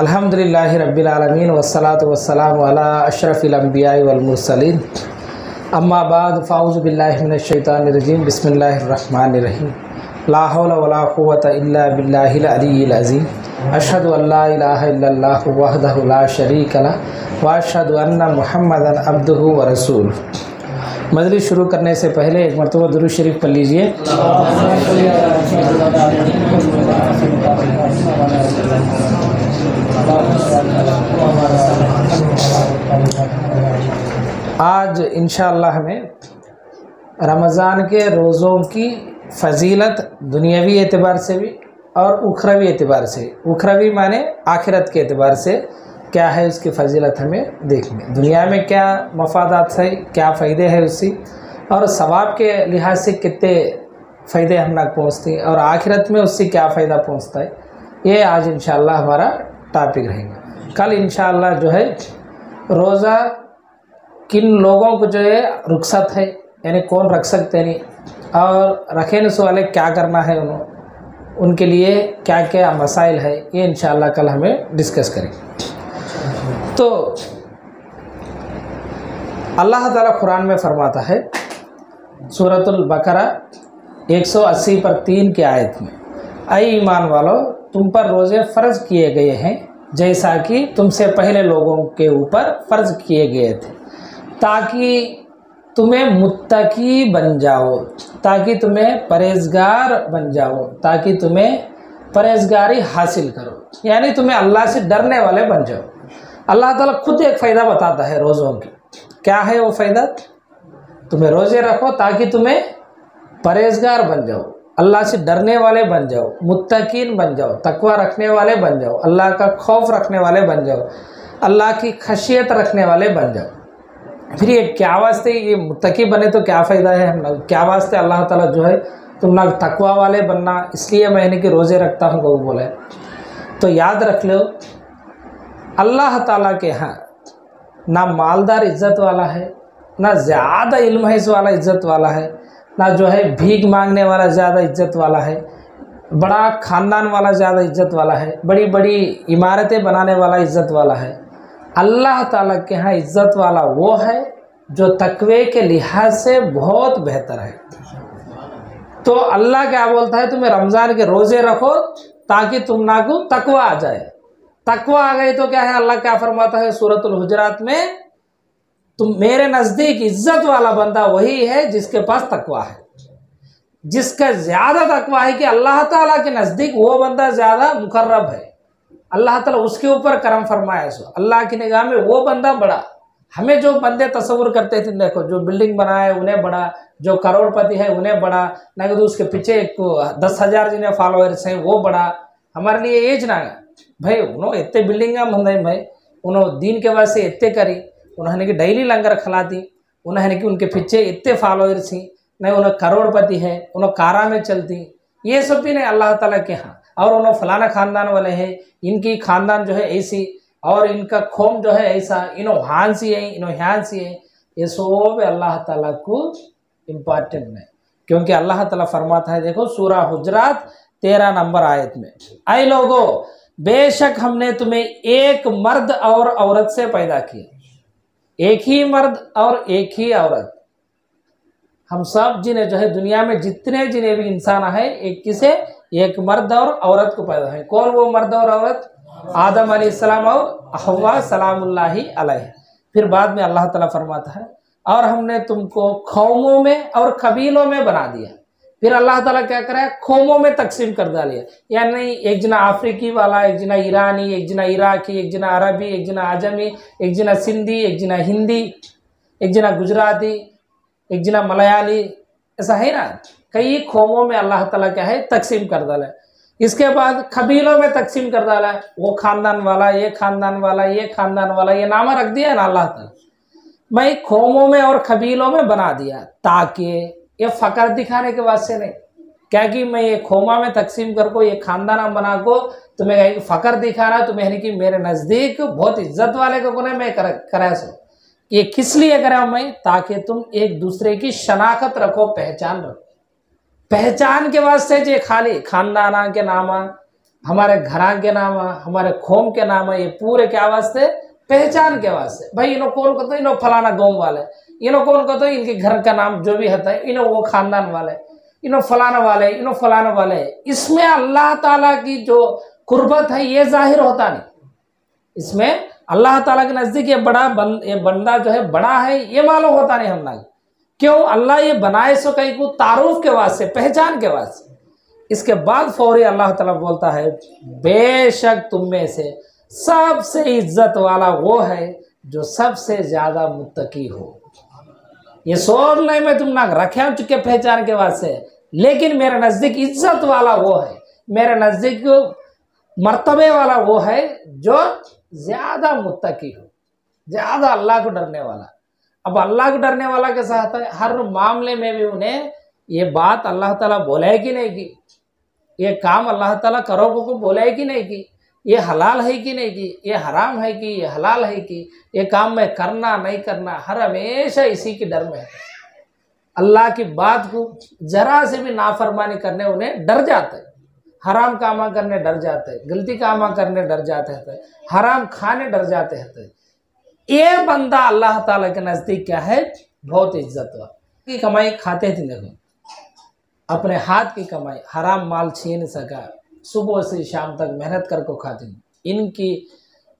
अल्हम्दुलिल्लाहि रब्बिल आलमीन वस्सलातु वस्सलामु अला अशरफिल अंबियाइ वल मुरसलीन अम्मा बाद फ़ाऊज़ु बिल्लाहि मिनश शैतानिर रजीम बिस्मिल्लाहिर रहमानिर रहीम ला हौला वला कुव्वता इल्ला बिल्लाहिल अलिय्यिल अज़ीम अशहदु अल्ला इलाहा इल्लल्लाह वहदहु ला शरीका लह व अशहदु अन्ना मुहम्मदन अब्दुहु व रसूलुहु। मजलिस शुरू करने से पहले एक मरतबा दुरूद शरीफ पढ़ लीजिए। आज इंशाअल्लाह हमें रमज़ान के रोज़ों की फ़जीलत दुनियावी एतबार से भी और उखरवी एतबार से, उखरवी माने आखिरत के एतबार से क्या है उसकी फ़जीलत हमें देखनी। दुनिया में क्या मफादात है, क्या फ़ायदे हैं उससे, और सवाब के लिहाज से कितने फ़ायदे हम तक पहुँचते हैं, और आखिरत में उससे क्या फ़ायदा पहुँचता है, ये आज इंशाअल्लाह हमारा टॉपिक रहेगा। कल इंशाअल्लाह जो है रोज़ा किन लोगों को जो है रुखसत है, यानी कौन रख सकते नहीं, और रखने से वाले क्या करना है, उनके लिए क्या क्या मसाइल है, ये इंशाअल्लाह कल हमें डिस्कस करेंगे। तो अल्लाह ताला कुरान में फरमाता है सूरतुल बकरा 180 पर 3 की आयत में, ऐ ईमान वालों तुम पर रोज़े फ़र्ज़ किए गए हैं जैसा कि तुमसे पहले लोगों के ऊपर फ़र्ज़ किए गए थे, ताकि तुम्हें मुत्तकी बन जाओ, ताकि तुम्हें परहेज़गार बन जाओ, ताकि तुम्हें परहेज़गारी हासिल करो, यानी तुम्हें अल्लाह से डरने वाले बन जाओ। अल्लाह ताला खुद एक फ़ायदा बताता है रोज़ों की। क्या है वो फ़ायदा? तुम्हें रोज़े रखो ताकि तुम्हें परहेज़गार बन जाओ, अल्लाह से डरने वाले बन जाओ, मुत्तकीन बन जाओ, तकवा रखने वाले बन जाओ, अल्लाह का खौफ रखने वाले बन जाओ, अल्लाह की खशियत रखने वाले बन जाओ। फिर ये क्या वास्ते ये मुत्तकी बने तो क्या फ़ायदा है, हम लोग क्या वास्ते अल्लाह ताला जो है तुम लोग तकवा वाले बनना इसलिए मैंने कि रोज़े रखता हूँ वो बोले। तो याद रख लो अल्लाह ताला के यहाँ ना मालदार इज़्ज़त वाला है, ना ज़्यादा इल्म है इस वाला इज़्ज़त वाला है, ना जो है भीख मांगने वाला ज़्यादा इज़्ज़त वाला है, बड़ा ख़ानदान वाला ज़्यादा इज़्ज़त वाला है, बड़ी बड़ी इमारतें बनाने वाला इज़्ज़त वाला है। अल्लाह ताला के यहाँ इज़्ज़त वाला वो है जो तकवे के लिहाज से बहुत बेहतर है। तो अल्लाह क्या बोलता है, तुम्हें रमज़ान के रोज़े रखो ताकि तुम ना को तकवा आ जाए। तकवा आ गई तो क्या है, अल्लाह क्या फरमाता है सूरतुल हुजरात में, तुम मेरे नज़दीक इज़्ज़त वाला बंदा वही है जिसके पास तकवा है, जिसका ज़्यादा तकवा है कि अल्लाह ताला के नज़दीक वो बंदा ज़्यादा मुकर्रब है, अल्लाह ताला उसके ऊपर करम फरमाए। सो अल्लाह की निगाह में वो बंदा बड़ा। हमें जो बंदे तस्वुर करते थे, देखो जो बिल्डिंग बनाए उन्हें बड़ा, जो करोड़पति है उन्हें बड़ा, ना कि उसके पीछे 10,000 जिन्हें फॉलोअर्स हैं वो बड़ा। हमारे लिए ये जना भाई उन्होंने इतने बिल्डिंग मंदाई भाई, उन्होंने दीन के वास्ते इतने करी, उन्होंने कि डेली लंगर खिलाती, उन्होंने कि उनके पीछे इतने फॉलोअर्स हैं, नहीं उन्हें करोड़पति है, उन्हें कारा में चलती, ये सब भी नहीं अल्लाह ताला के यहाँ। और उन्होंने फलाना ख़ानदान वाले हैं, इनकी ख़ानदान जो है ऐसी, और इनका कौम जो है ऐसा, इन्हों हान सी है, इन्हों ह्यान सी है, ये सब अल्लाह ताला को इम्पॉर्टेंट नहीं। क्योंकि अल्लाह ताला फरमाता है, देखो सूरा हुजरात 13 नंबर आयत में, ऐ लोगों बेशक हमने तुम्हें एक मर्द और औरत से पैदा किया, एक ही मर्द और एक ही औरत। हम सब जिन्हें जो है दुनिया में जितने जिन्हें भी इंसान है, एक किसे एक मर्द और औरत को पैदा है। कौन वो मर्द और औरत? आदम अलैहिस्सलाम और हव्वा सलामुल्लाहि अलैह। फिर बाद में अल्लाह ताला फरमाता है, और हमने तुमको कौमों में और कबीलों में बना दिया। फिर अल्लाह ताला क्या करा, कौमों में तकसीम कर डालिए, यानी एक जना अफ्रीकी वाला, एक जना ईरानी, एक जना इराकी, एक जना अरबी, एक जना आजमी, एक जना सिंधी, एक जना हिंदी, एक जना गुजराती, एक जना मलयाली, ऐसा है ना। कई कौमों में अल्लाह ताला क्या है तकसीम कर डाला। इसके बाद कबीलों में तकसीम कर डाला, वो ख़ानदान वाला, ये ख़ानदान वाला, ये ख़ानदान वाला, ये नामा रख दिया है ना अल्लाह ताला। मैं कौमों में और कबीलों में बना दिया ताकि ये फ़कर दिखाने के वास्ते नहीं, क्या कि मैं ये खोमा में तकसीम कर को, ये ख़ानदाना बना को तुम्हें फ़कर दिखाना, तुम्हें यानी कि मेरे नज़दीक बहुत इज्जत वाले को कोने मैं करा सो। ये किस लिए करा मैं, ताकि तुम एक दूसरे की शनाख्त रखो, पहचान रखो। पहचान के वास्ते जे खाली खानदाना के नामा हमारे घरां के नाम है, हमारे खोम के नाम है, ये पूरे क्या वास्ते? पहचान के वास्ते। भाई इन्हों कौन कहते, इन्हों फलाना गाँव वाले, इन्हों कौन कहते, इनके घर का नाम जो भी होता है, इन्हों वो खानदान वाले, इन्हों फलाना वाले, इन्हों फलाना वाले। इसमें अल्लाह ताला की जो कुर्बत है ये जाहिर होता नहीं। इसमें अल्लाह ताला के नज़दीक ये बंदा जो है बड़ा है ये मालूम होता नहीं हम लोग। क्यों? अल्लाह ये बनाए सो कहीं को तारुफ के वास्ते, पहचान के वास्ते। इसके बाद फौरी अल्लाह ताला बोलता है बेशक तुम में से सबसे इज्जत वाला वो है जो सबसे ज्यादा मुत्तकी हो। ये सोच नहीं मैं तुम ना रखे चुके पहचान के वास्ते, लेकिन मेरे नजदीक इज्जत वाला वो है, मेरे नजदीक मर्तबे वाला वो है जो ज्यादा मुत्तकी हो, ज्यादा अल्लाह को डरने वाला। अब अल्लाह को डरने वाला के साथ है हर मामले में भी उन्हें ये बात अल्लाह ताला बोला है कि नहीं की, ये काम अल्लाह ताला करो को बोला है कि नहीं की, ये हलाल है कि नहीं की, ये हराम है कि ये हलाल है कि, ये काम में करना नहीं करना, हर हमेशा इसी के डर में है। अल्लाह की बात को जरा से भी नाफरमानी करने उन्हें डर जाते हैं, हराम कामा करने डर जाते हैं, गलती कामा करने डर जाते हैं, हराम खाने डर जाते हैं। ये बंदा अल्लाह ताला के नज़दीक क्या है? बहुत इज्जत की कमाई खाते थे। देखो अपने हाथ की कमाई, हराम माल छीन सका, सुबह से शाम तक मेहनत करके खाते हैं। इनकी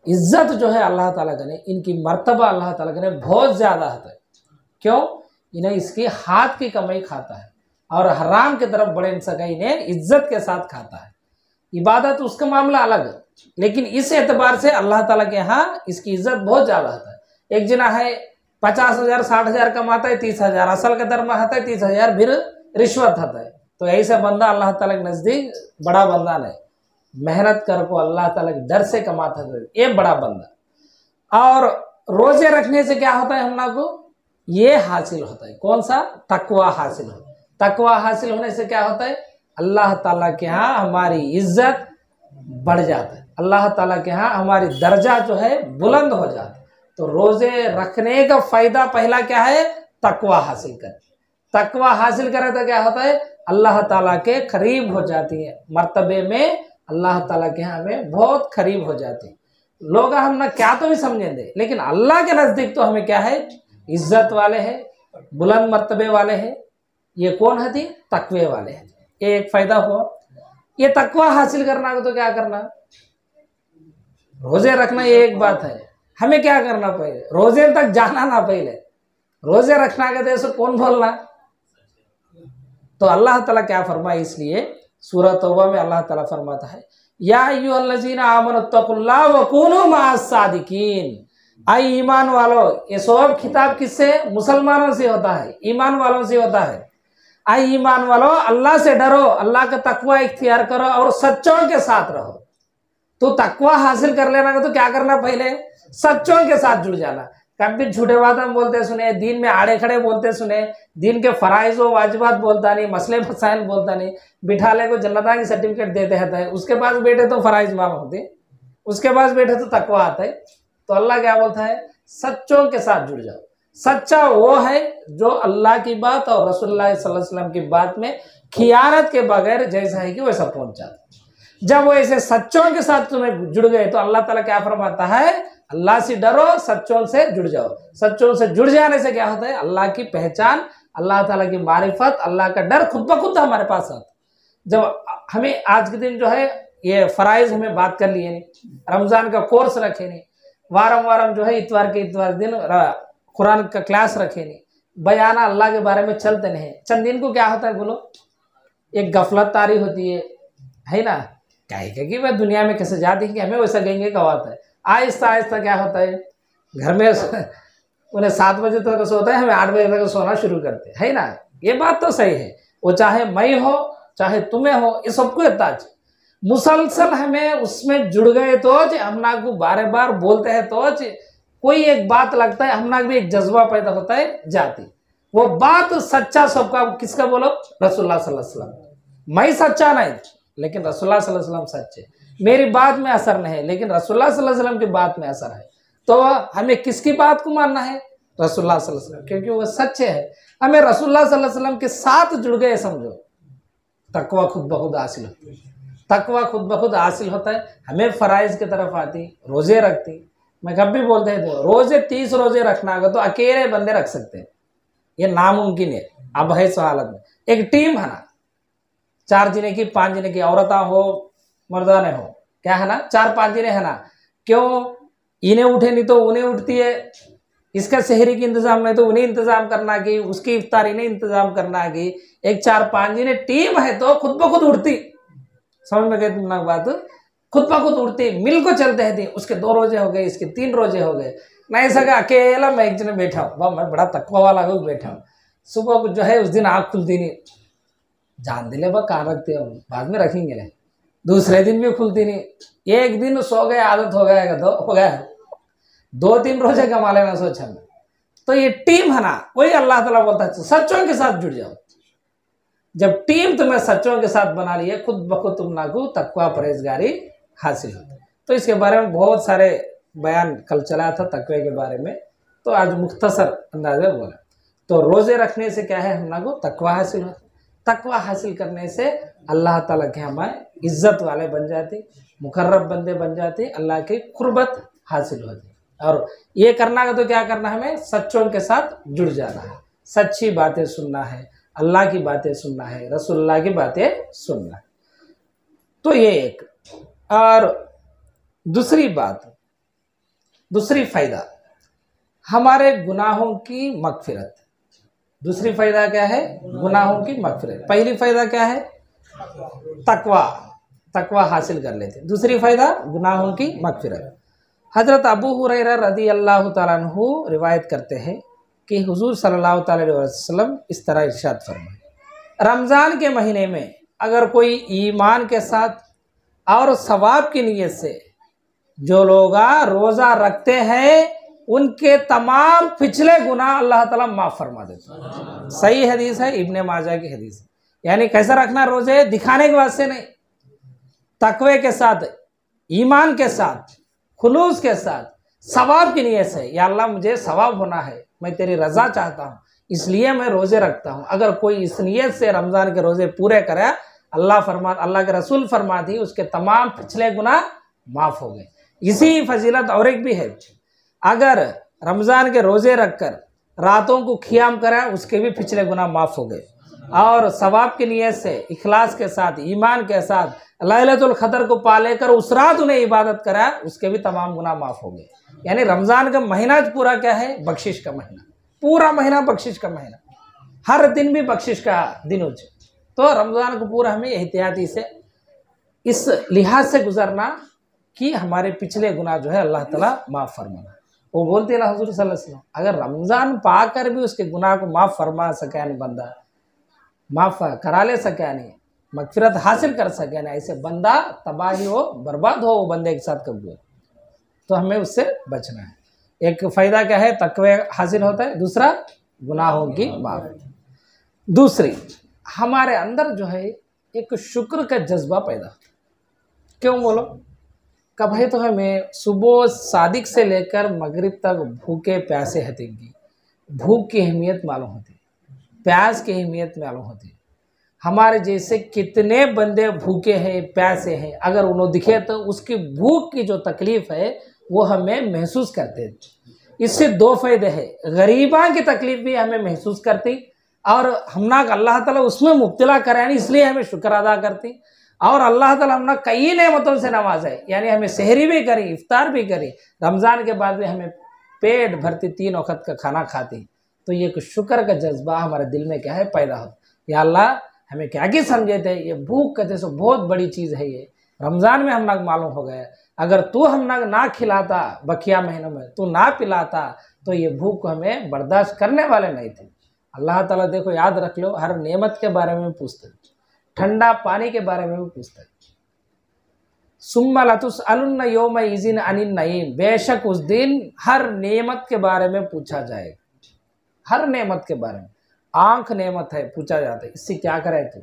इज्जत जो है अल्लाह ताला का ने, इनकी मर्तबा अल्लाह ताला का ने बहुत ज़्यादा होता है। क्यों? इन्हें इसकी हाथ की कमाई खाता है और हराम की तरफ बढ़े सका इन्हें इज्जत के साथ खाता है। इबादत उसका मामला अलग है, लेकिन इस एतबार से अल्लाह ताला के यहाँ इसकी इज्जत बहुत ज़्यादा होता है। एक जना है 50,000 60,000 कमाता है, 30,000 असल का दर में आता है, 30,000 फिर रिश्वत आता है। तो ऐसा बंदा अल्लाह ताला के नज़दीक बड़ा बंदा नहीं, मेहनत कर को अल्लाह ताला के डर से कमाता है, ये बड़ा बंदा। और रोजे रखने से क्या होता है हम लोग को? ये हासिल होता है, कौन सा? तकवा हासिल होता है। तकवा हासिल होने से क्या होता है? अल्लाह ताला के यहाँ हमारी इज्जत बढ़ जाता है, अल्लाह ताला के यहाँ हमारी दर्जा जो है बुलंद हो जाता है। तो रोजे रखने का फायदा पहला क्या है? तकवा हासिल कर। तकवा हासिल करे तो क्या होता है? अल्लाह ताला के करीब हो जाती है, मर्तबे में अल्लाह ताला के यहाँ हमें बहुत करीब हो जाती है। लोग हम ना क्या तो भी समझेंगे, लेकिन अल्लाह के नज़दीक तो हमें क्या है? इज्जत वाले हैं, बुलंद मर्तबे वाले हैं। ये कौन है? तकवे वाले हैं। ये एक फायदा हुआ। ये तकवा हासिल करना तो क्या करना? रोजे रखना ये एक बात है, हमें क्या करना? पहले रोजे तक जाना ना, पहले रोजे रखना के देश कौन बोलना? तो अल्लाह ताला क्या फरमाए? इसलिए सूरह तौबा में अल्लाह ताला फरमाता है या अय्युहल्लज़ीना आमनुत्तकुल्लाह वकूनू मअस-सादिकीन। आई ईमान वालों, ये सब खिताब किससे? मुसलमानों से होता है, ईमान वालों से होता है। आई ईमान वालों, अल्लाह से डरो, अल्लाह का तकवा इख्तियार करो और सच्चों के साथ रहो। तो तकवा हासिल कर लेना तो क्या करना? पहले सच्चों के साथ जुड़ जाना। कभी झूठे बात हम बोलते सुने, दीन में आड़े खड़े बोलते सुने, दीन के फराइज व वाजिबात बोलता नहीं, मसले मसाइल बोलता नहीं, बिठाले को जन्नता की सर्टिफिकेट देते हैं, उसके पास बैठे तो फराइज मालूम होते, उसके पास बैठे तो तकवा आता है। तो अल्लाह क्या बोलता है? सच्चों के साथ जुड़ जाओ। सच्चा वो है जो अल्लाह की बात और रसूलुल्लाह सल्लल्लाहु अलैहि वसल्लम की बात में खियानत के बगैर जैसा है कि वैसा पहुंच जाता। जब वो ऐसे सच्चों के साथ तुम्हें जुड़ गए तो अल्लाह ताला क्या फरमाता है? अल्लाह से डरो, सच्चों से जुड़ जाओ। सच्चों से जुड़ जाने से क्या होता है? अल्लाह की पहचान, अल्लाह ताला की मारिफत, अल्लाह का डर खुद ब खुद हमारे पास आता। जब हमें आज के दिन जो है ये फराइज हमें बात कर लिए नहीं, रमजान का कोर्स रखे नहीं, वारम जो है इतवार के दिन कुरान का क्लास रखे नहीं, बयाना अल्लाह के बारे में चलते नहीं। चंद दिन को क्या होता है बोलो? एक गफलत तारी होती है ना? क्या है कि वह दुनिया में कैसे जाती है कि हमें वैसा गएंगे कवाता है। आहिस्ता आहिस्ता क्या होता है? घर में उन्हें 7 बजे तक सोता है, हमें 8 बजे तक सोना शुरू करते है ना? ये बात तो सही है, वो चाहे मैं हो चाहे तुम्हें हो, ये सबको ताज मुसलसल हमें उसमें जुड़ गए तो हम ना को बार बार बोलते हैं तो कोई एक बात लगता है, हम ना भी एक जज्बा पैदा होता है जाती। वो बात सच्चा सबका किसका बोलो? रसूलुल्लाह सल्लल्लाहु अलैहि वसल्लम। मैं सच्चा नहीं, लेकिन रसूलुल्लाह सल्लल्लाहु अलैहि वसल्लम सच्चे। मेरी बात में असर नहीं है, लेकिन रसूलुल्लाह सल्लल्लाहु अलैहि वसल्लम की बात में असर है। तो हमें किसकी बात को मानना है? रसूलुल्लाह सल्लल्लाहु अलैहि वसल्लम, क्योंकि वो सच्चे हैं। हमें रसूलुल्लाह सल्लल्लाहु अलैहि वसल्लम के साथ जुड़ गए समझो, तकवा खुद ब खुद हासिल होती है। तकवा खुद ब खुद हासिल होता है। हमें फ़राइज़ की तरफ आती, रोज़े रखती। मैं कब भी बोलते थे रोज़े 30 रोज़े रखना होगा तो अकेले बंदे रख सकते हैं, ये नामुमकिन है। अब है इस हालत में एक टीम है ना, 4 जने की 5 जने की, औरता हो मर्दाने हो, क्या है ना, 4-5 जने है ना, क्यों इन्हें उठे नहीं तो उन्हें उठती है, इसका शहरी की इंतजाम नहीं तो उन्हें इंतजाम करना की, उसकी इफ्तारी ने इंतजाम करना की, एक 4-5 जने टीम है तो खुद ब खुद उठती। समझ में गई तुमने बात, खुद ब खुद उठती, मिल को चलते हैं। उसके 2 रोजे हो गए, इसके 3 रोजे हो गए। नहीं सका अकेला मैं एक जने बैठा हूँ, मैं बड़ा तकवा वाला हूँ, बैठा हूँ। सुबह को जो है उस दिन आँख खुलती नहीं, जान दिले वह कहाँ रखते हो, बाद में रखेंगे नहीं। दूसरे दिन भी खुलती नहीं, एक दिन सो गए, आदत हो गया, तो हो गया, 2-3 रोजे कमा लेना सोचा में। तो ये टीम है ना, वही अल्लाह ताला बोलता है सच्चों के साथ जुड़ जाओ। जब टीम तुम्हें सच्चों के साथ बना लिए, खुद ब खुद तुम नागू तकवा परहेजगारी हासिल होती। तो इसके बारे में बहुत सारे बयान कल चला था तकवे के बारे में, तो आज मुख्तसर अंदाजे बोला। तो रोज़े रखने से क्या है, हम नागू तकवा हासिल होता। तकवा हासिल करने से अल्लाह ताला के हमारे इज्जत वाले बन जाते, मुकर्रब बंदे बन जाते, अल्लाह की कुर्बत हासिल होती। और ये करना है तो क्या करना है, हमें सच्चों के साथ जुड़ जाना है, सच्ची बातें सुनना है, अल्लाह की बातें सुनना है, रसूलुल्लाह की बातें सुनना है। तो ये एक। और दूसरी बात, दूसरी फ़ायदा हमारे गुनाहों की मगफिरत। दूसरी फ़ायदा क्या है, गुनाहों की मगफिरत। पहली फ़ायदा क्या है, तकवा, तकवा हासिल कर लेते। दूसरी फ़ायदा गुनाहों की मगफिरत। हज़रत अबू हुरैरा रज़ी अल्लाह तआला अन्हु रिवायत करते हैं कि हुज़ूर सल्लल्लाहु अलैहि वसल्लम इस तरह इरशाद फरमाए, रमज़ान के महीने में अगर कोई ईमान के साथ और सवाब की नीयत से जो लोग रोज़ा रखते हैं, उनके तमाम पिछले गुनाह अल्लाह ताला माफ़ फरमा देता है। सही हदीस है, इब्ने माजा की हदीस है। यानी कैसा रखना रोज़े, दिखाने के वास्ते नहीं, तकवे के साथ, ईमान के साथ, खुलूस के साथ, सवाब की नीयत से, या अल्लाह मुझे सवाब होना है, मैं तेरी रज़ा चाहता हूँ, इसलिए मैं रोज़े रखता हूँ। अगर कोई इस नीयत से रमज़ान के रोज़े पूरे करे, अल्लाह के रसूल फरमाती उसके तमाम पिछले गुनाह माफ़ हो गए। इसी फजीलत और एक भी है, अगर रमज़ान के रोज़े रखकर रातों को ख़ियाम करा, उसके भी पिछले गुनाह माफ़ हो गए। और सवाब की नीयत से, इखलास के साथ, ईमान के साथ लैलतुल क़द्र को पा लेकर उस रात उन्हें इबादत करा, उसके भी तमाम गुनाह माफ़ हो गए। यानी रमज़ान का महीना पूरा क्या है, बख्शिश का महीना, पूरा महीना बख्शिश का महीना, हर दिन भी बख्शिश का दिन हो। तो रमज़ान को पूरा हमें एहतियाती से इस लिहाज से गुजरना कि हमारे पिछले गुनाह जो है अल्लाह ताला माफ़ फरमाना। वो बोलते हैं हुज़ूर सल्लल्लाहु अलैहि वसल्लम, अगर रमज़ान पाकर भी उसके गुनाह को माफ़ फरमा सके नहीं, बंदा माफ़ करा ले सके नहीं, मगफिरत हासिल कर सके नहीं, ऐसे बंदा तबाही हो, बर्बाद हो वो बंदे के साथ कब हुआ। तो हमें उससे बचना है। एक फ़ायदा क्या है, तकवे हासिल होता है। दूसरा, गुनाहों की माफ़। दूसरी, हमारे अंदर जो है एक शुक्र का जज्बा पैदा होता है। क्यों बोलो, कब है तो हमें सुबह सादिक से लेकर मगरिब तक भूखे प्यासे हतेंगी, भूख की अहमियत मालूम होती है, प्यास की अहमियत मालूम होती है। हमारे जैसे कितने बंदे भूखे हैं, प्यासे हैं, अगर उन्हें दिखे तो उसकी भूख की जो तकलीफ़ है वो हमें महसूस करते हैं। इससे 2 फ़ायदे हैं, गरीबा की तकलीफ़ भी हमें महसूस करती, और हमना अल्लाह ताला उसमें मुब्तला कराए इसलिए हमें शुक्र अदा करती, और अल्लाह ताला हमने कई नेमतों से नवाजा, यानी हमें सहरी भी करी, इफ्तार भी करी, रमज़ान के बाद भी हमें पेट भरती 3 वक्त का खाना खाती। तो ये शुक्र का जज्बा हमारे दिल में क्या है, पैदा हो। या अल्लाह हमें क्या क्या समझे थे, ये भूख कहते सो बहुत बड़ी चीज़ है, ये रमज़ान में हम मालूम हो गया। अगर तू हम ना खिलाता बकिया महीनों में, तू ना पिलाता, तो ये भूख को हमें बर्दाश्त करने वाले नहीं थे। अल्लाह ताला देखो, याद रख लो, हर नेमत के बारे में पूछते, ठंडा पानी के बारे में भी पूछते। सुम्मा लतुसअलुन्न यौमइज़िन अनिन नईम, बेशक उस दिन हर नेमत के बारे में पूछा जाएगा, हर नेमत के बारे में। आँख नेमत है, पूछा जाता है इससे क्या करे तू,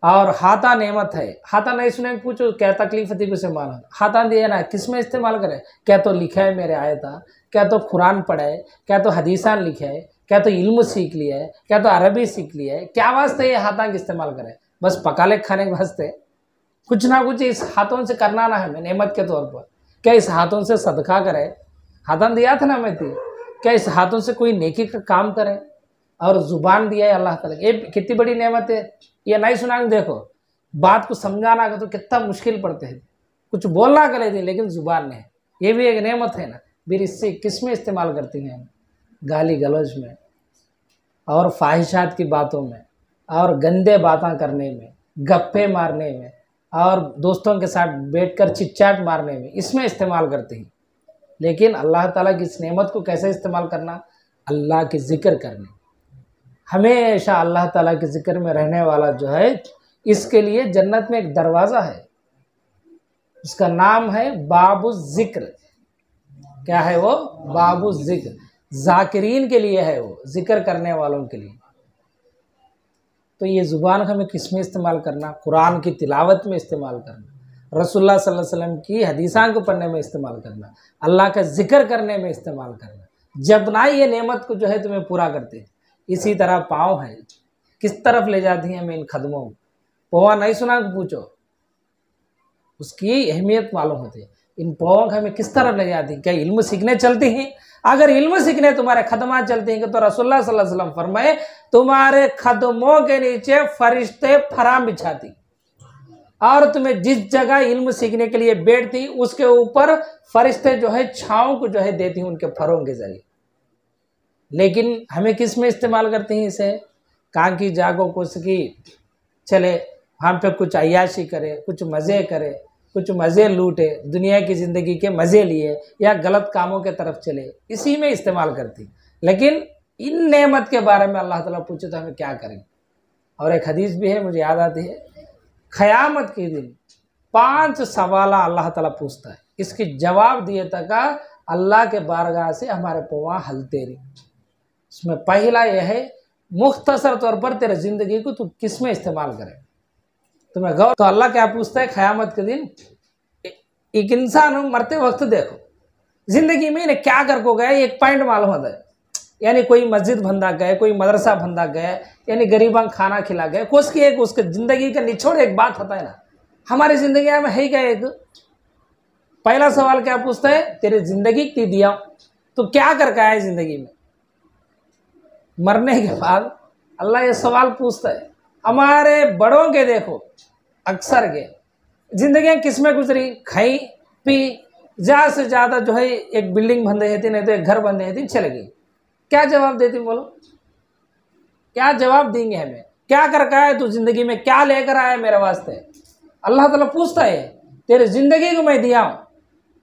और हाथा नेमत है, हाथा नहीं सुने पूछो क्या तकलीफ थी, उसे मालूम, हाथा दिया ना किस में इस्तेमाल करे, क्या तो लिखा है मेरे आयता, क्या तो कुरान पढ़ा है, क्या तो हदीसान लिखा है, क्या तो इल्म सीख लिया है, क्या तो अरबी सीख लिया है, क्या वास्ते ये हाथा का इस्तेमाल करे, बस पका ले खाने के वास्ते। कुछ ना कुछ इस हाथों से करना ना हमें नेमत के तौर पर। क्या इस हाथों से सदका करे, हाथन दिया था ना मैं थी, क्या इस हाथों से कोई नेकी का काम करे, और जुबान दिया है अल्लाह ताला, ये कितनी बड़ी नेमत है। ये नहीं सुना, देखो बात को समझाना का तो कितना मुश्किल पड़ते हैं, कुछ बोलना करे थी लेकिन जुबान ने, ये भी एक नेमत है ना। फिर इससे किस में इस्तेमाल करती हैं हम, गाली गलौज में, और फाहिशात की बातों में, और गंदे बातें करने में, गप्पे मारने में, और दोस्तों के साथ बैठकर चिटचाट मारने में, इसमें इस्तेमाल करते हैं। लेकिन अल्लाह ताला की इस नेमत को कैसे इस्तेमाल करना, अल्लाह के ज़िक्र करने, हमेशा अल्लाह ताला के ज़िक्र में रहने वाला जो है, इसके लिए जन्नत में एक दरवाज़ा है, उसका नाम है बाबु ज़िक्र। क्या है वो? बाबु ज़िक्र। जाकिरीन के लिए है वो, ज़िक्र करने वालों के लिए। तो ये ज़ुबान हमें किस में इस्तेमाल करना, कुरान की तिलावत में इस्तेमाल करना, रसूलुल्लाह सल्लल्लाहु अलैहि वसल्लम की हदीसां को पढ़ने में इस्तेमाल करना, अल्लाह का जिक्र करने में इस्तेमाल करना, जब ना ये नेमत को जो है तुम्हें पूरा करते। इसी तरह पाँव है, किस तरफ ले जाती हैं हमें इन कदमों को। पौवा नहीं सुना पूछो, उसकी अहमियत मालूम होती है। इन पाँव हमें किस तरफ ले जाती हैं, क्या इल्म सीखने चलती हैं? अगर इल्म सीखने तुम्हारे खदमा चलते हैं तो रसूलुल्लाह सल्लल्लाहु अलैहि वसल्लम फरमाए, तुम्हारे खदमों के नीचे फरिश्ते फराम बिछाती, और तुम्हें जिस जगह इल्म सीखने के लिए बैठती उसके ऊपर फरिश्ते जो है छाँव को जो है देती हैं उनके फरों के जरिए। लेकिन हमें किस में इस्तेमाल करते हैं इसे, कान की जागो कुछ की चले, हम पे कुछ अय्याशी करे, कुछ मज़े करे, कुछ मज़े लूटे, दुनिया की ज़िंदगी के मज़े लिए, या गलत कामों के तरफ चले, इसी में इस्तेमाल करती। लेकिन इन नेमत के बारे में अल्लाह ताला पूछे तो हमें क्या करें। और एक हदीस भी है, मुझे याद आती है, क़यामत के दिन 5 सवाल अल्लाह ताला पूछता है, इसके जवाब दिए तक अल्लाह के बारगाह से हमारे पौवा हलते रही। इसमें पहला यह है, मुख्तसर तौर पर तेरे ज़िंदगी को तू किस में इस्तेमाल करे, तुम्हें गौर। तो अल्लाह क्या पूछता है क़यामत के दिन, एक इंसान हो मरते वक्त देखो ज़िंदगी में इन्हें क्या कर को गया, एक पॉइंट मालूम होता है, यानी कोई मस्जिद बंदा गए, कोई मदरसा बंदा गए, यानी गरीबां खाना खिला गए, कुछ की एक उसके ज़िंदगी का निचोड़ एक बात होता है ना। हमारी ज़िंदगी में है क्या, एक पहला सवाल क्या पूछता है, तेरी ज़िंदगी की दिया तो क्या कर है ज़िंदगी में। मरने के बाद अल्लाह ये सवाल पूछता है। हमारे बड़ों के देखो, अक्सर के ज़िंदगियाँ किस में गुजरी, खाई पी, ज़्यादा से ज़्यादा जो है एक बिल्डिंग बन रही थी, नहीं तो एक घर बन रही थी, चले गई। क्या जवाब देती बोलो, क्या जवाब देंगे हमें, क्या कर का है तू ज़िंदगी में, क्या लेकर आया मेरे वास्ते। अल्लाह ताला पूछता है, तेरे ज़िंदगी को मैं दिया हूँ,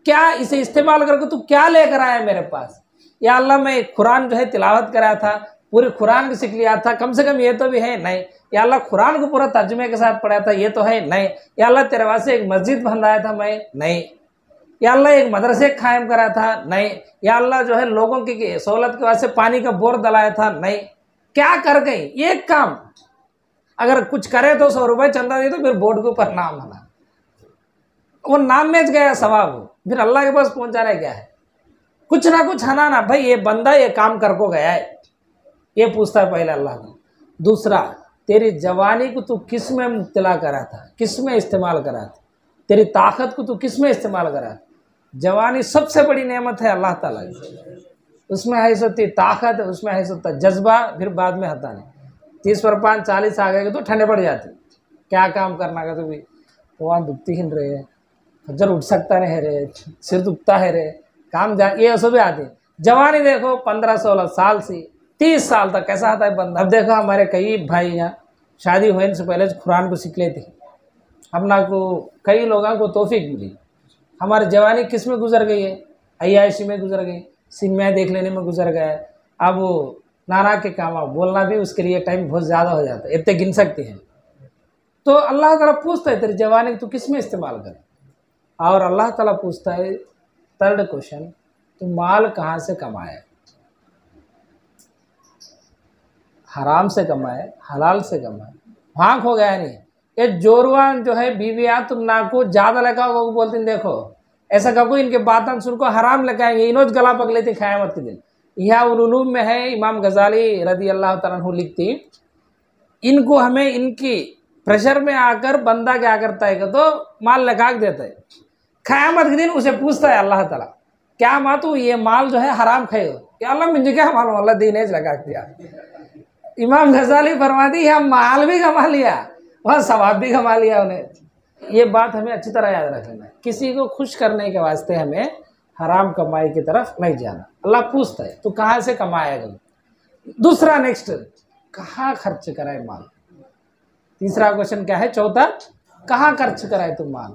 क्या इसे इस्तेमाल करके तू क्या लेकर आया मेरे पास। या अल्लाह मैं कुरान जो है तिलावत कराया था, पूरे कुरान को सीख लिया था, कम से कम ये तो भी है नहीं। या अल्लाह कुरान को पूरा तर्जुमे के साथ पढ़ाया था, ये तो है नहीं। या अल्लाह तेरे वास्ते एक मस्जिद बनवाया था, मैं नहीं। या अल्लाह एक मदरसे कायम करा था, नहीं। या अल्लाह जो है लोगों की सहूलत के वास्ते पानी का बोर डलाया था, नहीं। क्या कर गई ये काम, अगर कुछ करे तो 100 रुपये चंदा दे तो फिर बोर्ड के ऊपर नाम आना, वो नाम में गया सवाब, फिर अल्लाह के पास पहुंचाना क्या है, कुछ ना कुछ हना ना भाई, ये बंदा ये काम कर को गया है, ये पूछता है पहले अल्लाह को। दूसरा, तेरी जवानी को तू किस में मुब्तला करा था, किस में इस्तेमाल करा था, तेरी ताकत को तू किस में इस्तेमाल करा। जवानी सबसे बड़ी नेमत है अल्लाह ताला की, उसमें है सोती ताकत, उसमें है सोता जज्बा, फिर बाद में हता नहीं। 30 पर 5 40 आ गए तो ठंडे पड़ जाते, क्या काम करना का तो भी वहाँ दुखती ही रहे, फजर उठ सकता नहीं है रे, सिर दुखता है रे, काम जा, ये सब भी आते। जवानी देखो 15-16 साल से 30 साल तक कैसा आता है बंदा। अब देखो हमारे कई भाई यहाँ शादी होने से पहले कुरान को सीख लेते, अपना को कई लोगों को तौफीक मिली। हमारी जवानी किस में गुजर गई है, अय्याशी में गुजर गई, सिनेमा देख लेने में गुजर गया है। अब वो नाना के काम बोलना भी उसके लिए टाइम बहुत ज़्यादा हो जाता है, इतने गिन सकते हैं। तो अल्लाह ताला पूछता है तेरी जवानी तू किस में इस्तेमाल कर। और अल्लाह ताला पूछता है थर्ड क्वेश्चन, तू माल कहाँ से कमाए, हराम से कमाए, हलाल से कमाए। भाग हो गया नहीं, ये जोरवान जो है बीवियाँ तुम ना को ज़्यादा लगा होगा बोलते हैं, देखो ऐसा कहो इनके बातें सुनको हराम लगाएंगे, इनोज गला पक लेते क़यामत के दिन। यह उलूम में है, इमाम गजाली रदी अल्लाह तआला अन्हु लिखती, इनको हमें इनकी प्रेशर में आकर बंदा क्या करता है कि तो माल लगा देता है। क़यामत के दिन उसे पूछता है अल्लाह ताला, क्या माँ तू ये माल जो है हराम खाए हो? क्या अल्लाह मुझे क्या मालूम, अल्लाह दीनेज लगा दिया। इमाम गजाली फरमाती है माल भी कमा लिया वहाँ सवाब भी कमा लिया उन्हें। ये बात हमें अच्छी तरह याद रखना है, किसी को खुश करने के वास्ते हमें हराम कमाई की तरफ नहीं जाना। अल्लाह पूछता है तू कहाँ से कमाएगा। दूसरा नेक्स्ट, कहाँ खर्च कराए माल। तीसरा क्वेश्चन क्या है, चौथा, कहाँ खर्च कराए तुम माल।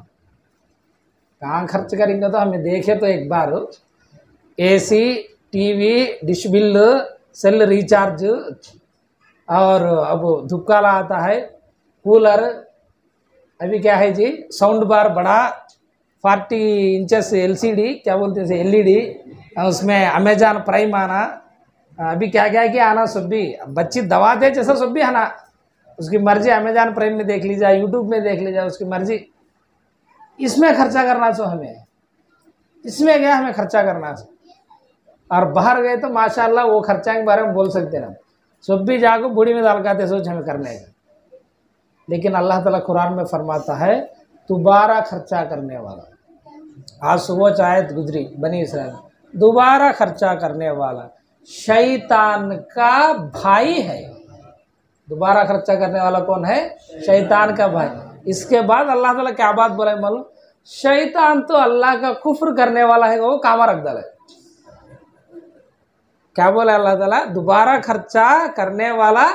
कहाँ खर्च करेंगे तो हमें देखे तो एक बार AC, TV, dish bill, cell recharge, और अब धुपकाला आता है, कूलर, अभी क्या है जी साउंड बार बड़ा 40 इंचेस LCD क्या बोलते हैं LED, उसमें अमेजॉन प्राइम आना, अभी क्या क्या क्या आना, सब भी बच्ची दवा दे जैसा सब भी आना, उसकी मर्जी अमेजॉन प्राइम में देख ली जाए, यूट्यूब में देख ली जाए, उसकी मर्जी। इसमें खर्चा करना चाहिए हमें, इसमें क्या हमें खर्चा करना चाहिए। और बाहर गए तो माशाल्लाह वो खर्चा के बारे में बोल सकते ना, सब भी जाको बूढ़ी में दाल खाते सोच हमें करने का। लेकिन अल्लाह ताला कुरान में फरमाता है दोबारा खर्चा करने वाला, आज सुबह आयत गुजरी बनी इसराइल, दोबारा खर्चा करने वाला शैतान का भाई है। दोबारा खर्चा करने वाला कौन है? शैतान का भाई। इसके बाद अल्लाह ताला क्या बात बोला है मालूम, शैतान तो अल्लाह का कुफ्र करने वाला है, वो कामा रख डाला है। क्या बोला अल्लाह ताला, दोबारा खर्चा करने वाला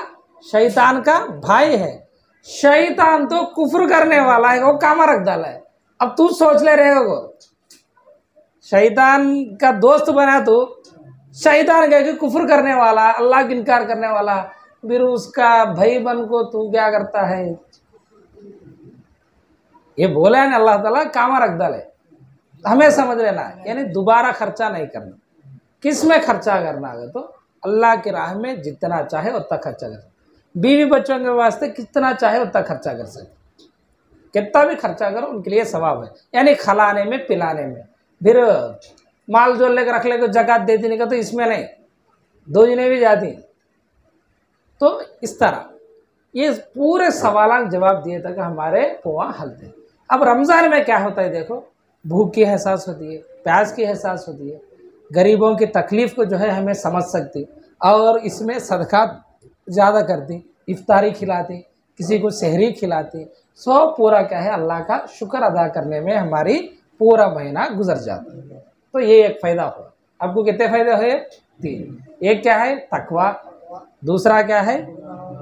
शैतान का भाई है। शैतान तो कुफ्र करने वाला है, वो कामा रख डाला है। अब तू सोच ले रहे हो, शैतान का दोस्त बना तू, शैतान कह के कुफ्र करने वाला, अल्लाह की इनकार करने वाला, फिर उसका भाई बन को तू क्या करता है। ये बोला है ना अल्लाह ताला कामा रख डाले, हमें समझ लेना है। यानी दोबारा खर्चा नहीं करना। किस में खर्चा करना है तो अल्लाह की राह में जितना चाहे उतना खर्चा कर सकते, बीवी बच्चों के वास्ते कितना चाहे उतना खर्चा कर सकते, कितना भी खर्चा करो उनके लिए सवाब है। यानी खिलाने में पिलाने में, फिर माल जो लेकर रख लेकर जकात देती नहीं का तो इसमें नहीं, दो जने भी जाती। तो इस तरह ये पूरे सवाल जवाब दिए तक हमारे पोआ हल थे। अब रमज़ान में क्या होता है देखो, भूख की एहसास होती है, प्यास की एहसास होती है, गरीबों की तकलीफ़ को जो है हमें समझ सकती, और इसमें सदका ज़्यादा करती, इफ्तारी खिलाती, किसी को सहरी खिलाती, सब पूरा क्या है अल्लाह का शुक्र अदा करने में हमारी पूरा महीना गुजर जाता है। तो ये एक फ़ायदा हुआ। आपको कितने फ़ायदे हुए? 3। एक क्या है तकवा, दूसरा क्या है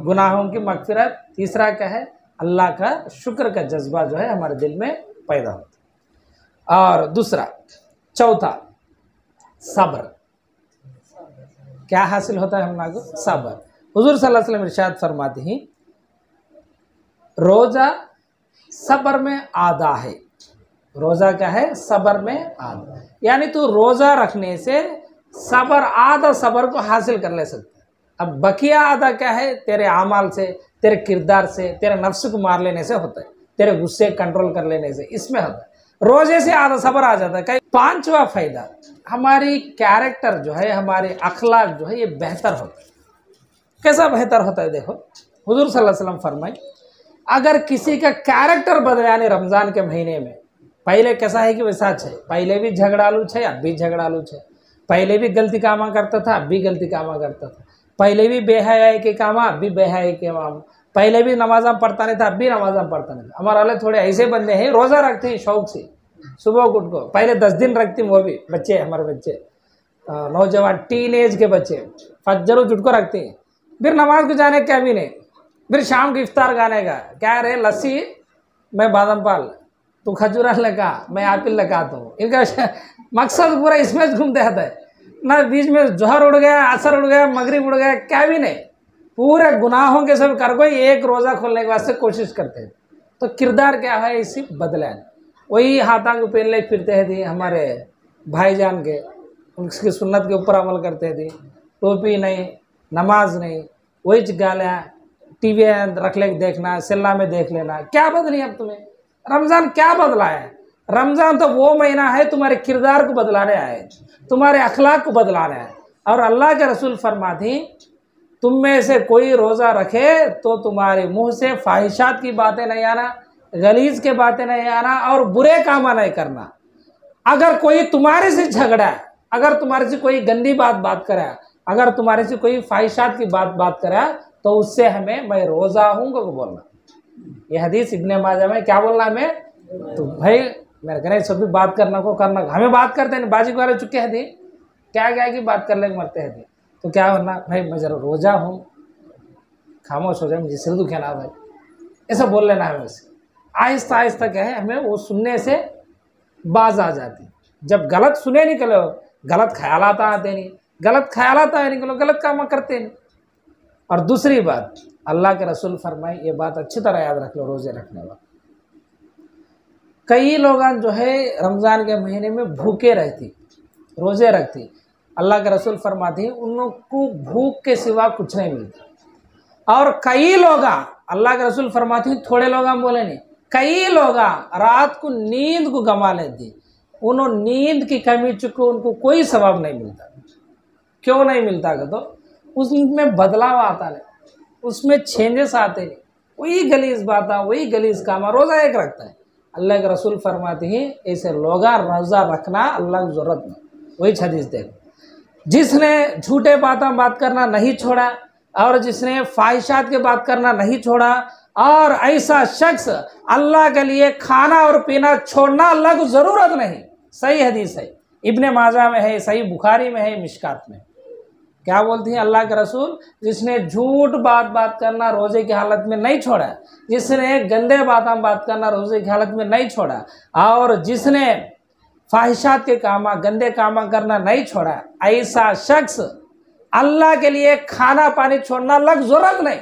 गुनाहों की मगफिरत, तीसरा क्या है अल्लाह का शुक्र का जज्बा जो है हमारे दिल में पैदा होता है। और दूसरा चौथा सब्र, क्या हासिल होता है हम लोग को? सब्र। हुजूर सल्लल्लाहु अलैहि वसल्लम इरशाद फरमाते हैं रोज़ा सब्र में आधा है। रोज़ा क्या है? सब्र में आधा। यानी तू रोज़ा रखने से सब्र, आधा सब्र को हासिल कर ले सकता है। अब बकिया आधा क्या है? तेरे आमाल से, तेरे किरदार से, तेरे नफ्स को मार लेने से होता है, तेरे गुस्से कंट्रोल कर लेने से, इसमें होता है। रोजे से आधा सब्र आ जाता है। पांचवा फायदा, हमारी कैरेक्टर जो है, हमारे अखलाक जो है ये बेहतर होता है। कैसा बेहतर होता है देखो, हुजूर सल्लल्लाहु अलैहि वसल्लम फरमाए अगर किसी का कैरेक्टर बदले, यानी रमज़ान के महीने में पहले कैसा है कि वैसा है, पहले भी झगड़ालू है अब भी झगड़ालू है, पहले भी गलती कामा करता था अब भी गलती कामा करता था, पहले भी बेहयाई के कामा अब भी बेहयाई के काम, पहले भी नमाज़ा पढ़ता नहीं था अब भी नमाज़ा पढ़ता नहीं था। हमारे वाले थोड़े ऐसे बंदे हैं रोज़ा रखते हैं शौक से, सुबह उठ को, पहले 10 दिन रखती वो भी बच्चे, हमारे बच्चे नौजवान टीन एज के बच्चे फज्जर जुट को रखते हैं, फिर नमाज को जाने क्या भी नहीं, फिर शाम की इफ्तार खाने का क्या रहे लस्सी मैं बादाम पाल, तू खजूरा लगा मैं एप्पल लगाता हूँ। इनका मकसद पूरा इसमें घूमते रहता है ना, बीच में जोहर उड़ गया, असर उड़ गया, मगरिब उड़ गया, क्या भी नहीं, पूरे गुनाहों के सब कर कोई एक रोज़ा खोलने के वास्ते कोशिश करते हैं। तो किरदार क्या है इसी बदला, वही हाथां को पहन ले फिरते हैं थी हमारे भाईजान के, उनकी सुन्नत के ऊपर अमल करते थे, टोपी नहीं, नमाज नहीं, वही गालियाँ, टीवी रख ले देखना, सिल्ला में देख लेना, क्या बदली अब तुम्हें? रमज़ान क्या बदला है? रमज़ान तो वो महीना है तुम्हारे किरदार को बदलाने आए, तुम्हारे अखलाक को बदलाने आए। और अल्लाह के रसूल फरमाते तुम में से कोई रोज़ा रखे तो तुम्हारे मुंह से फ़ाहिशात की बातें नहीं आना, गलीज के बातें नहीं आना और बुरे काम नहीं करना। अगर कोई तुम्हारे से झगड़ा है, अगर तुम्हारे से कोई गंदी बात करे, अगर तुम्हारे से कोई फ़ाहिशात की बात करे, तो उससे हमें मैं रोज़ा हूँ को बोलना। ये हदीस इब्ने माजा में क्या बोलना हमें, तो भाई मेरे कहने सब भी बात करना को करना, हमें बात करते हैं बाजी वाले चुके हैं दी क्या की बात कर ले मरते हैं दी, तो क्या करना भाई मैं जरा रोज़ा हूँ, खामोश हो जाए, मुझे सिर दुखे ना भाई, ऐसा बोल लेना हमें। उसे आहिस्ता आहिस्ता क्या है हमें वो सुनने से बाज आ जाती। जब गलत सुने निकलो, गलत ख्यालात आते नहीं, गलत ख्यालात आए निकलो, गलत काम करते नहीं। और दूसरी बात अल्लाह के रसूल फरमाए, ये बात अच्छी तरह याद रख लो रोज़े रखने वाले। कई लोग जो है रमज़ान के महीने में भूखे रहती, रोज़े रखती, अल्लाह के रसूल फरमाती उनको भूख के सिवा कुछ नहीं मिलता। और कई लोग अल्लाह के रसूल फरमाती, थोड़े लोग हम बोले नहीं, कई लोग रात को नींद को गंवा लेती, उन्होंने नींद की कमी चुके उनको कोई सवाब नहीं मिलता। क्यों नहीं मिलता तो उसमें बदलाव आता नहीं, उसमें चेंजेस आते नहीं, वही गलीज बात, वही गलीज काम, रोज़ा एक रखता है। अल्लाह के रसूल फरमाते हैं ऐसे लोग रोज़ा रखना अल्लाह की ज़रूरत नहीं। वही हदीस देखो, जिसने झूठे बात करना नहीं छोड़ा और जिसने फ़ाहिशात के बात करना नहीं छोड़ा, और ऐसा शख्स अल्लाह के लिए खाना और पीना छोड़ना अल्लाह को ज़रूरत नहीं। सही हदीस है, इब्ने माजा में है, सही बुखारी में है, मिशकात में। क्या बोलती हैं अल्लाह के रसूल, जिसने झूठ बात करना रोज़े की हालत में नहीं छोड़ा, जिसने गंदे बात करना रोज़े की हालत में नहीं छोड़ा, और जिसने फ़ाहिशात के काम गंदे काम करना नहीं छोड़ा, ऐसा शख्स अल्लाह के लिए खाना पानी छोड़ना अल्लाह की ज़रूरत नहीं।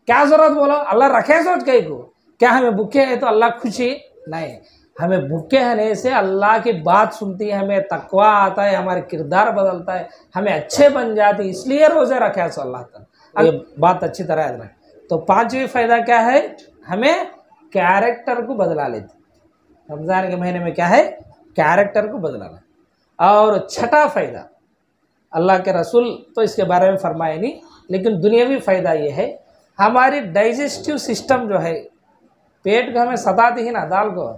क्या ज़रूरत बोलो, अल्लाह रखे सोच कहीं को, क्या हमें भूखे हैं तो अल्लाह खुशी नहीं, हमें भूखे रहने से अल्लाह की बात सुनती है, हमें तकवा आता है, हमारे किरदार बदलता है, हमें अच्छे बन जाती, इसलिए रोज़े रखे सो अल्लाह ताला। ये बात अच्छी तरह याद रखें। तो पांचवी फ़ायदा क्या है, हमें कैरेक्टर को बदला लेती। रमज़ान के महीने में क्या है, कैरेक्टर को बदलाना। और छठा फ़ायदा, अल्लाह के रसूल तो इसके बारे में फरमाए नहीं, लेकिन दुनियावी फ़ायदा ये है, हमारी डाइजेस्टिव सिस्टम जो है, पेट को हमें सताती है ना, दाल को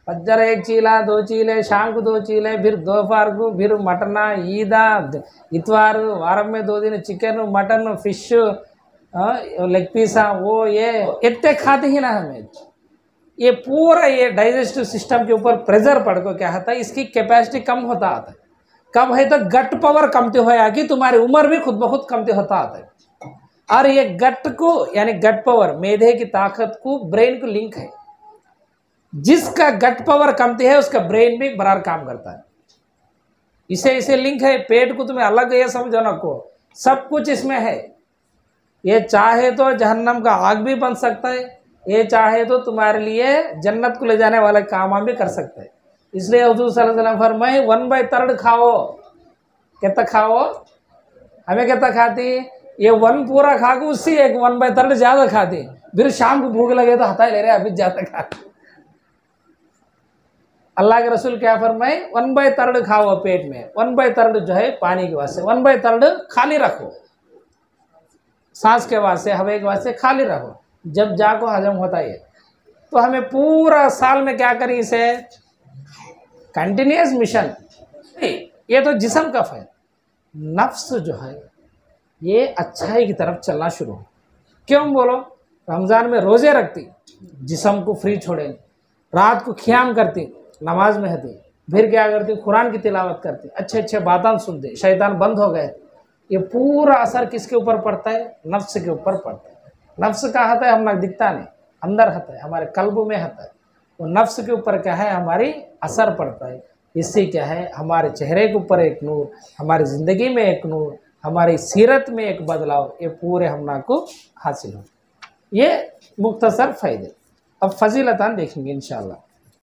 फज्जर 1 चीला 2 चीले, शाम को 2 चीले, फिर दोपहर को फिर मटना, ईदा इतवार, वारम में 2 दिन चिकन मटन फिश लेग पीसा, वो ये इतने खाते ही ना हमें। ये पूरा ये डाइजेस्टिव सिस्टम के ऊपर प्रेशर पड़ को क्या होता है, इसकी कैपेसिटी कम होता आता है। कम है तो गट पावर कमते होया कि तुम्हारी उम्र भी खुद ब खुद कमते होता आता है। और ये गट को यानी गट पावर, मेदे की ताकत को ब्रेन को लिंक है। जिसका गट पावर कमती है उसका ब्रेन भी बराबर काम करता है, इसे लिंक है। पेट को तुम्हें अलग ये समझो ना को, सब कुछ इसमें है। ये चाहे तो जहन्नम का आग भी बन सकता है, ये चाहे तो तुम्हारे लिए जन्नत को ले जाने वाला काम भी कर सकता है। इसलिए हुजूर सल्लल्लाहु अलैहि वसल्लम फरमाए 1/3 खाओ। कितना खाओ, हमें कितना खाती, ये 1 पूरा खा के उससे 1/3 ज़्यादा खाती, फिर शाम को भूख लगे तो हथा ले रहे अभी ज़्यादा खाते। अल्लाह के रसूल क्या फरमाए, 1/3 खाओ पेट में, 1/3 जो है पानी के वास्ते, 1/3 खाली रखो, सांस के वास्ते, हवा के वास्ते खाली रखो, जब जाको हजम होता है। तो हमें पूरा साल में क्या करें, इसे कंटिन्यूस मिशन। ये तो जिस्म का फायदा, नफ्स जो है ये अच्छाई की तरफ चलना शुरू हो। क्यों बोलो, रमज़ान में रोज़े रखती, जिस्म को फ्री छोड़े, रात को ख़ियाम करती, नमाज में हती, फिर क्या करती, कुरान की तिलावत करती, अच्छे बातें सुनते, शैतान बंद हो गए। ये पूरा असर किसके ऊपर पड़ता है, नफ्स के ऊपर पड़ता है। नफ्स का होता है, हम दिखता नहीं, अंदर होता है, हमारे कल्ब में होता है। वो नफ्स के ऊपर क्या है, हमारी असर पड़ता है। इससे क्या है, हमारे चेहरे के ऊपर एक नूर, हमारी ज़िंदगी में एक नूर, हमारी सीरत में एक बदलाव, ये पूरे हमना को हासिल हो। ये मुख्तसर फ़ायदे। अब फजीलतान देखेंगे इंशाअल्लाह।